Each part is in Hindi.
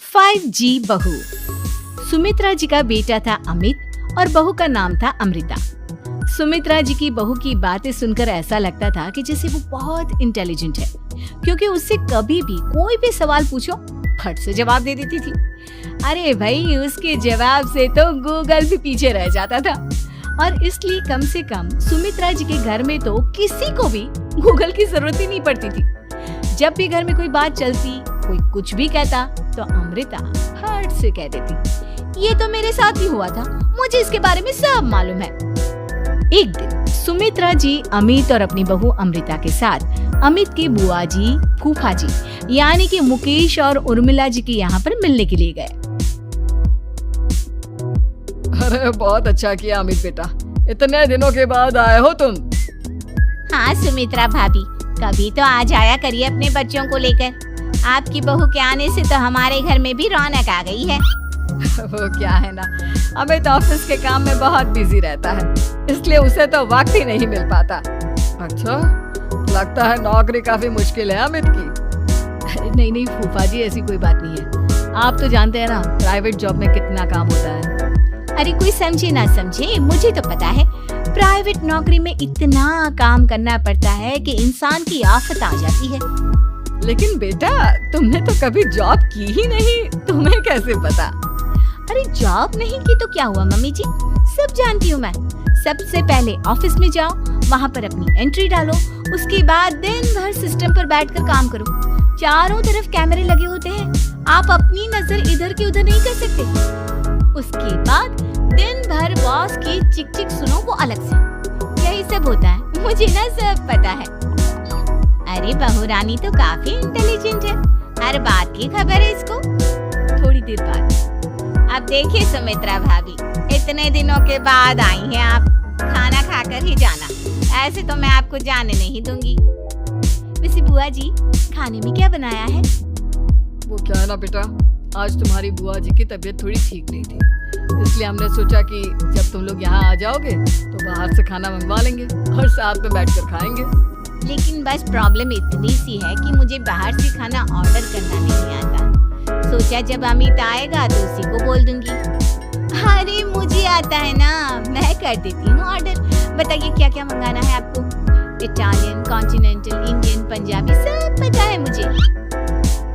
5G बहू। सुमित्रा जी का बेटा था अमित और बहू का नाम था अमृता। सुमित्रा जी की बहू की बातें सुनकर ऐसा लगता था कि जैसे वो बहुत इंटेलिजेंट है, क्योंकि उससे कभी भी कोई भी सवाल पूछो फट से जवाब दे देती थी। अरे भाई, उसके जवाब से तो गूगल भी पीछे रह जाता था। और इसलिए कम से कम सुमित्रा जी के घर में तो किसी को भी गूगल की जरूरत ही नहीं पड़ती थी। जब भी घर में कोई बात चलती, कोई कुछ भी कहता, तो अमृता फट से कह देती, ये तो मेरे साथ ही हुआ था, मुझे इसके बारे में सब मालूम है। एक दिन सुमित्रा जी अमित और अपनी बहू अमृता के साथ अमित के बुआ जी, फूफा जी यानी कि मुकेश और उर्मिला जी के यहाँ पर मिलने के लिए गए। अरे बहुत अच्छा किया अमित बेटा, इतने दिनों के बाद आए हो तुम। हाँ सुमित्रा भाभी, कभी तो आ जाया करिए अपने बच्चों को लेकर। आपकी बहू के आने से तो हमारे घर में भी रौनक आ गई है। वो क्या है ना, अमित ऑफिस के काम में बहुत बिजी रहता है, इसलिए उसे तो वक्त ही नहीं मिल पाता। अच्छा, लगता है नौकरी काफी मुश्किल है अमित की। अरे नहीं फूफा जी, ऐसी कोई बात नहीं है। आप तो जानते हैं ना प्राइवेट जॉब में कितना काम होता है। अरे कोई समझे ना समझे, मुझे तो पता है प्राइवेट नौकरी में इतना काम करना पड़ता है कि इंसान की आफत आ जाती है। लेकिन बेटा, तुमने तो कभी जॉब की ही नहीं, तुम्हें कैसे पता? अरे जॉब नहीं की तो क्या हुआ मम्मी जी, सब जानती हूँ मैं। सबसे पहले ऑफिस में जाओ, वहाँ पर अपनी एंट्री डालो, उसके बाद दिन भर सिस्टम पर बैठकर काम करो। चारों तरफ कैमरे लगे होते हैं, आप अपनी नजर इधर की उधर नहीं कर सकते। उसके बाद दिन भर बॉस की चिक चिक सुनो, वो अलग से। यही सब होता है, मुझे ना सब पता है। अरे बहू रानी तो काफी इंटेलिजेंट है, हर बात की खबर है इसको। थोड़ी देर बाद अब देखिए सुमित्रा भाभी, इतने दिनों के बाद आई हैं आप, खाना खाकर ही जाना, ऐसे तो मैं आपको जाने नहीं दूंगी। वैसे बुआ जी, खाने में क्या बनाया है? वो क्या है ना बेटा, आज तुम्हारी बुआ जी की तबीयत थोड़ी ठीक नहीं थी, इसलिए हमने सोचा कि जब तुम लोग यहाँ आ जाओगे तो बाहर से खाना मंगवा लेंगे और साथ में बैठकर खाएंगे। लेकिन बस प्रॉब्लम इतनी सी है कि मुझे बाहर से खाना ऑर्डर करना नहीं आता। सोचा जब अमित आएगा तो उसी को बोल दूंगी। अरे मुझे आता है ना, मैं कर देती हूँ ऑर्डर। बताइए क्या क्या मंगाना है आपको? इटालियन, कॉन्टिनेंटल, इंडियन, पंजाबी, सब पता है मुझे।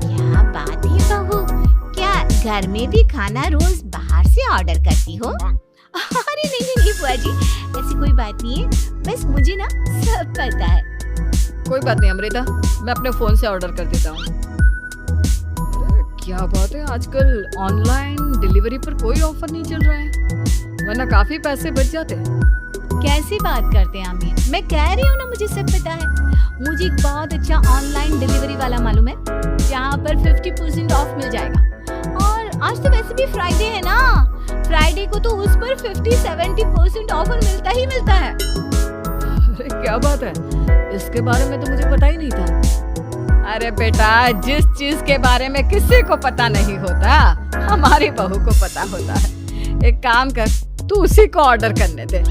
क्या बात है बहू, क्या घर में भी खाना रोज बाहर से ऑर्डर करती हो? अरे नहीं बुआ जी, ऐसी कोई बात नहीं है, बस मुझे ना सब पता है। कोई बात नहीं अमृता, मैं अपने फोन से ऑर्डर कर देता हूँ। क्या बात है, आजकल ऑनलाइन डिलीवरी पर कोई ऑफर नहीं चल रहा है, वरना काफी पैसे बच जाते हैं। कैसी बात करते हैं अमित, मैं कह रही हूँ ना मुझे सब पता है। मुझे एक बहुत अच्छा ऑनलाइन डिलीवरी वाला मालूम है, जहाँ पर 50% ऑफ मिल जाएगा। और आज तो वैसे भी फ्राइडे है ना, फ्राइडे को तो उस पर 50-70% ऑफर मिलता ही मिलता है। अरे क्या बात है, इसके बारे में तो मुझे पता ही नहीं था। अरे बेटा, जिस चीज के बारे में किसी को पता नहीं होता, हमारी बहू को पता होता है। एक काम कर, तू उसी को ऑर्डर करने दे।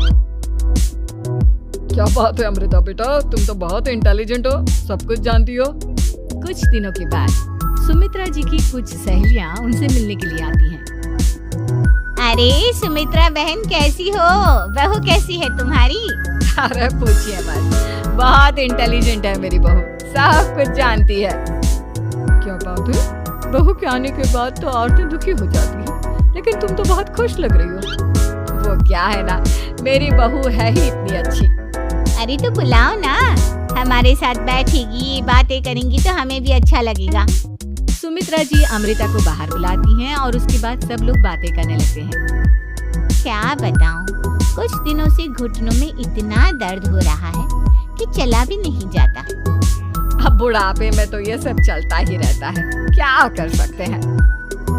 क्या बात है अमृता बेटा, तुम तो बहुत इंटेलिजेंट हो, सब कुछ जानती हो। कुछ दिनों के बाद सुमित्रा जी की कुछ सहेलियां उनसे मिलने के लिए आती हैं। अरे सुमित्रा बहन कैसी हो, बहू कैसी है तुम्हारी? अरे पूछिए मत, बहुत इंटेलिजेंट है मेरी बहू, सब कुछ जानती है। क्या बात है, बहू के आने के बाद तो औरतें दुखी हो जाती हैं, लेकिन तुम तो बहुत खुश लग रही हो। वो क्या है ना, मेरी बहू है ही इतनी अच्छी। अरे तो बुलाओ ना, हमारे साथ बैठेगी, बातें करेंगी तो हमें भी अच्छा लगेगा। सुमित्रा जी अमृता को बाहर बुलाती हैं और उसके बाद सब लोग बातें करने लगते हैं। क्या बताऊं, कुछ दिनों से घुटनों में इतना दर्द हो रहा है कि चला भी नहीं जाता। अब बुढ़ापे में तो ये सब चलता ही रहता है, क्या कर सकते हैं।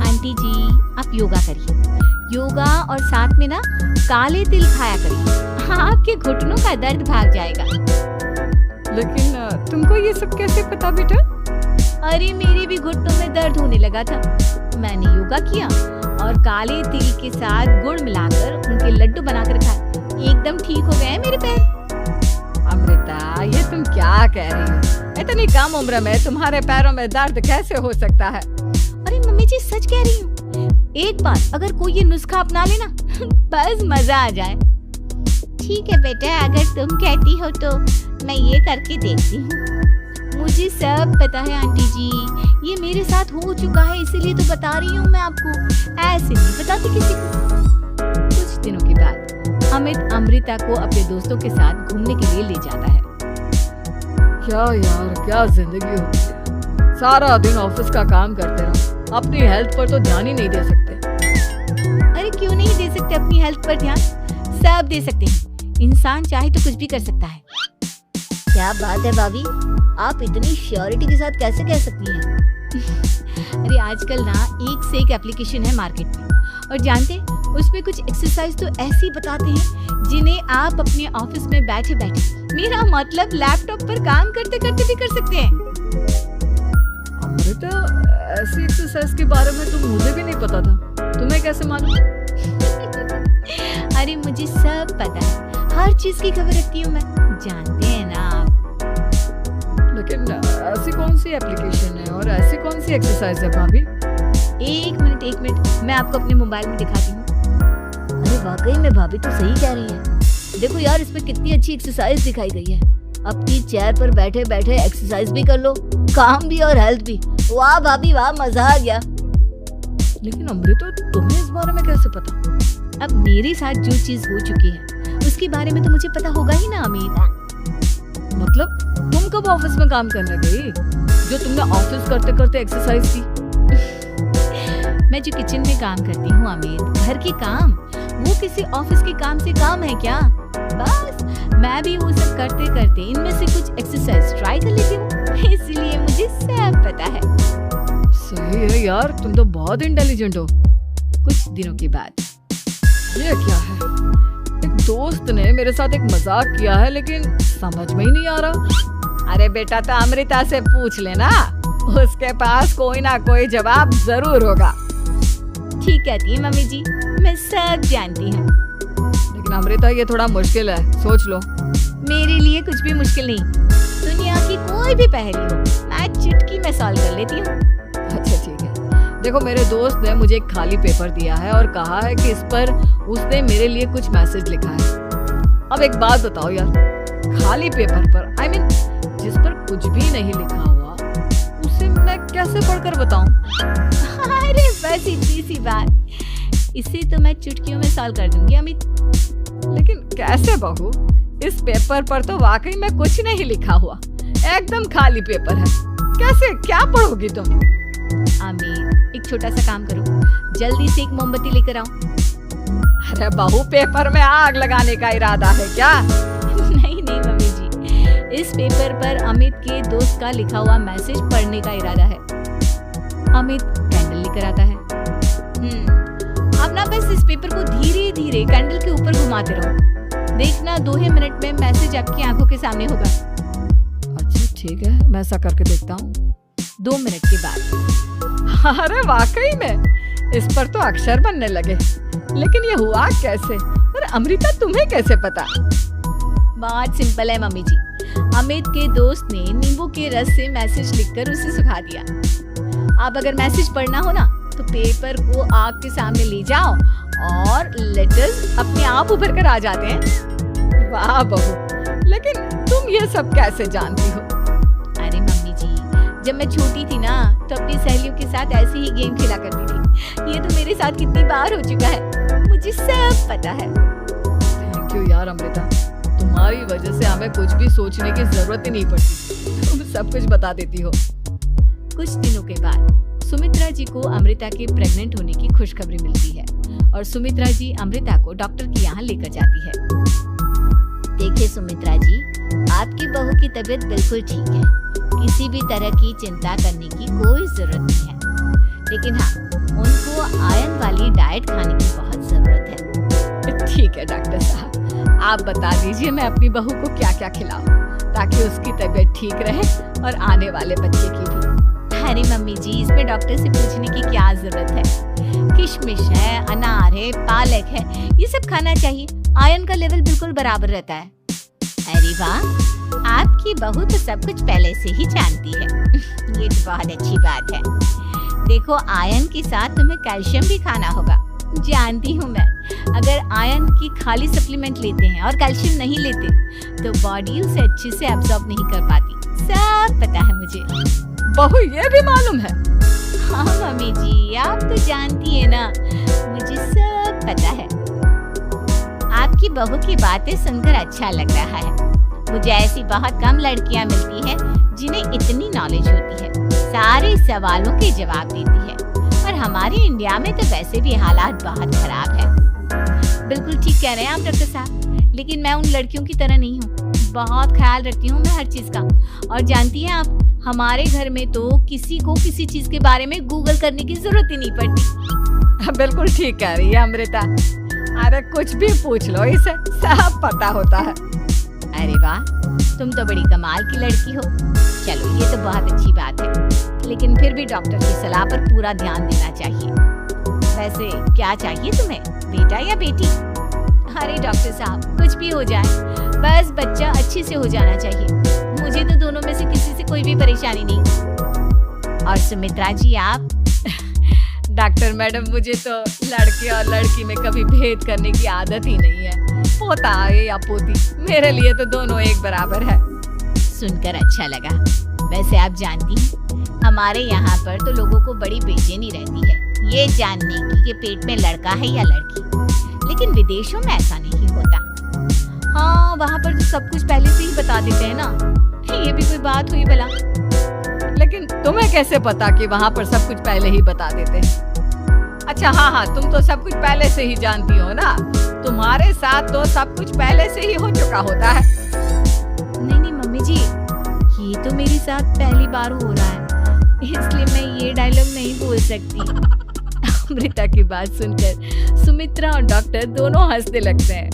आंटी जी, आप योगा करिए, योगा और साथ में ना काले तिल खाया करिए, आपके घुटनों का दर्द भाग जाएगा। लेकिन तुमको ये सब कैसे पता बेटा? अरे मेरे भी घुटनों में दर्द होने लगा था, मैंने योगा किया और काले तिल के साथ गुड़ मिलाकर उनके लड्डू बनाकर खाए, एकदम ठीक हो गए हैं मेरे पैर। अमृता, ये तुम क्या कह रही हो? इतनी कम उम्र में तुम्हारे पैरों में दर्द कैसे हो सकता है? अरे मम्मी मम्मी जी सच कह रही हूँ, एक बार अगर कोई ये नुस्खा अपना लेना बस मजा आ जाए। ठीक है बेटा, अगर तुम कहती हो तो मैं ये करके देखती हूँ। मुझे सब पता है आंटी जी, ये मेरे साथ हो चुका है, इसीलिए तो बता रही हूँ मैं आपको, ऐसे नहीं बताती किसी को। कुछ दिनों के बाद अमित अमृता को अपने दोस्तों के साथ घूमने के लिए ले जाता है। क्या यार, क्या जिंदगी होती है, सारा दिन ऑफिस का काम करते रहो, अपनी हेल्थ पर तो ध्यान ही नहीं दे सकते। अरे क्यों नहीं दे सकते अपनी हेल्थ पर ध्यान, सब दे सकते हैं, इंसान चाहे तो कुछ भी कर सकता है। क्या बात है भाभी, आप इतनी श्योरिटी के साथ कैसे कह सकती हैं? अरे आजकल ना एक से एक एप्लीकेशन है मार्केट में, और जानते उसमें कुछ एक्सरसाइज तो ऐसी बताते हैं जिन्हें आप अपने ऑफिस में बैठे बैठे, मेरा मतलब लैपटॉप पर काम करते करते भी कर सकते हैं। अमृता, ऐसी एक्सरसाइज के बारे में तो मुझे भी नहीं पता था, तुम्हें कैसे मालूम? अरे मुझे सब पता है, हर चीज की खबर रखती हूँ मैं, जानते हैं ना आप। लेकिन ऐसी कौन सी एप्लीकेशन है और ऐसी कौन सी एक्सरसाइज है भाभी? एक मिनट, मैं आपको अपने मोबाइल में दिखाती हूँ। अरे वाकई में भाभी तो सही कह रही है, देखो यार इसमें कितनी अच्छी एक्सरसाइज दिखाई गई है। अपनी चेयर पर बैठे बैठे एक्सरसाइज भी कर लो, काम भी और हेल्थ भी। वाह भाभी वाह, मजा आ गया। लेकिन अमृता, तुम्हें इस बारे में कैसे पता? अब मेरे साथ जो चीज हो चुकी है उसके बारे में तो मुझे पता होगा ही ना अमित। मतलब तुम कब ऑफिस में काम करने गई जो तुमने ऑफिस करते करते एक्सरसाइज की? मैं जो किचन में काम करती हूँ अमित, घर के काम, वो किसी ऑफिस के काम से काम है क्या? बस मैं भी वो सब करते करते इनमें से कुछ एक्सरसाइज ट्राई कर लेती हूँ, इसलिए मुझे सब पता है। सही है यार, तुम तो बहुत इंटेलिजेंट हो। कुछ दिनों के बाद ये क्या है, एक दोस्त ने मेरे साथ एक मजाक किया है लेकिन समझ में ही नहीं आ रहा। अरे बेटा, तो अमृता से पूछ लेना, उसके पास कोई ना कोई जवाब जरूर होगा। ठीक कहती है मम्मी जी, मैं सब जानती हूँ। लेकिन अमृता, ये थोड़ा मुश्किल है, सोच लो। मेरे लिए कुछ भी मुश्किल नहीं, दुनिया की कोई भी पहेली हो मैं चुटकी में सॉल्व कर लेती हूँ। अच्छा ठीक है, देखो मेरे दोस्त ने मुझे एक खाली पेपर दिया है और कहा है कि इस पर उसने मेरे लिए कुछ मैसेज लिखा है। अब एक बात बताओ यार, खाली पेपर पर, I mean, जिस पर कुछ भी नहीं लिखा हुआ, उसे मैं कैसे पढ़कर बताऊं? अरे बस इतनी सी बात, इसे तो मैं चुटकियों में सॉल्व कर दूंगी अमित। लेकिन कैसे बहू, इस पेपर पर तो वाकई में कुछ नहीं लिखा हुआ, एकदम खाली पेपर है, कैसे क्या पढ़ोगी तुम? अमित, एक छोटा सा काम करो, जल्दी से एक मोमबत्ती लेकर आओ। अरे बहू, पेपर में आग लगाने का इरादा है क्या? नहीं मम्मी जी, इस पेपर पर अमित के दोस्त का लिखा हुआ मैसेज पढ़ने का इरादा है। अमित कैंडल लेकर आता है। अब ना बस इस पेपर को धीरे धीरे कैंडल के ऊपर घुमाते रहो, देखना 2 ही मिनट में मैसेज आपकी आंखों के सामने होगा। अच्छा ठीक है, मैं ऐसा करके देखता हूँ। 2 मिनट के बाद। अरे वाकई में इस पर तो अक्षर बनने लगे, लेकिन ये हुआ कैसे? अरे अमृता, तुम्हें कैसे पता? बहुत सिंपल है मम्मी जी, अमित के दोस्त ने नींबू के रस से मैसेज लिखकर उसे सुखा दिया। अब अगर मैसेज पढ़ना हो ना तो पेपर को आग के सामने ले जाओ और लेटर्स अपने आप उभर कर आ जाते हैं। वाह बहू, लेकिन तुम ये सब कैसे जानती हो? अरे मम्मी जी, जब मैं छोटी थी ना तो अपनी सहेलियों के साथ ऐसे ही गेम खेला करती थी। ये तो मेरे साथ कितनी बार हो चुका है, मुझे सब पता है। थैंक यू यार अमृता, तुम्हारी वजह से हमें कुछ भी सोचने की जरूरत ही नहीं पड़ती, तुम सब कुछ बता देती हो। कुछ दिनों के बाद सुमित्रा जी को अमृता के प्रेग्नेंट होने की खुशखबरी मिलती है और सुमित्रा जी अमृता को डॉक्टर के यहाँ लेकर जाती है। देखिए सुमित्रा जी, आपकी बहू की तबीयत बिल्कुल ठीक है, किसी भी तरह की चिंता करने की कोई जरूरत नहीं है, लेकिन हाँ, उनको आयरन वाली डाइट खाने की बहुत जरूरत है। ठीक है डॉक्टर साहब, आप बता दीजिए मैं अपनी बहू को क्या क्या खिलाऊं ताकि उसकी तबीयत ठीक रहे और आने वाले बच्चे की भी। अरे मम्मी जी, इसमें डॉक्टर से पूछने की क्या जरूरत है, किशमिश है, अनार है, पालक है, ये सब खाना चाहिए, आयरन का लेवल बिल्कुल बराबर रहता है। अरे वाह, आपकी बहू तो सब कुछ पहले से ही जानती है। ये तो बहुत अच्छी बात है। देखो आयरन के साथ तुम्हें कैल्शियम भी खाना होगा। जानती हूँ मैं, अगर आयरन की खाली सप्लीमेंट लेते हैं और कैल्शियम नहीं लेते तो बॉडी उसे अच्छे से एब्जॉर्ब नहीं कर पाती। सब पता है मुझे। बहू ये भी मालूम है? हाँ मम्मी जी, आप तो जानती है ना, मुझे सब पता है। आपकी बहू की बातें सुनकर अच्छा लग रहा है। मुझे ऐसी बहुत कम लड़कियां मिलती हैं जिन्हें इतनी नॉलेज होती है, सारे सवालों के जवाब देती है। और हमारे इंडिया में तो वैसे भी हालात बहुत खराब है। बिल्कुल ठीक कह रहे हैं आप डॉक्टर साहब, लेकिन मैं उन लड़कियों की तरह नहीं हूँ। बहुत ख्याल रखती हूँ मैं हर चीज का। और जानती हैं आप, हमारे घर में तो किसी को किसी चीज के बारे में गूगल करने की जरूरत ही नहीं पड़ती। बिल्कुल ठीक कह रही है अमृता। अरे कुछ भी पूछ लो, इसे सब पता होता है। अरे वाह, तुम तो बड़ी कमाल की लड़की हो। चलो ये तो बहुत अच्छी बात है, लेकिन फिर भी डॉक्टर की सलाह पर पूरा ध्यान देना चाहिए। वैसे क्या चाहिए तुम्हें, बेटा या बेटी? अरे डॉक्टर साहब, कुछ भी हो जाए, बस बच्चा अच्छे से हो जाना चाहिए। मुझे तो दोनों में से किसी से कोई भी परेशानी नहीं। और सुमित्रा जी आप? डॉक्टर मैडम, मुझे तो लड़के और लड़की में कभी भेद करने की आदत ही नहीं है। पोता है या पोती, मेरे लिए तो दोनों एक बराबर है। सुनकर अच्छा लगा। वैसे आप जानती हैं, हमारे यहाँ पर तो लोगों को बड़ी बेचैनी रहती है ये जानने की कि पेट में लड़का है या लड़की। लेकिन विदेशों में ऐसा नहीं होता। हाँ, वहाँ पर तो सब कुछ पहले से ही बता देते हैं ना। ये भी कोई बात हुई भला? लेकिन तुम्हें कैसे पता कि वहाँ पर सब कुछ पहले ही बता देते हैं? अच्छा हाँ, तुम तो सब कुछ पहले से ही जानती हो ना। तुम्हारे साथ तो सब कुछ पहले से ही हो चुका होता है। नहीं मम्मी जी, ये तो मेरे साथ पहली बार हो रहा है, इसलिए मैं ये डायलॉग नहीं बोल सकती। अमृता की बात सुनकर सुमित्रा और डॉक्टर दोनों हंसने लगते हैं।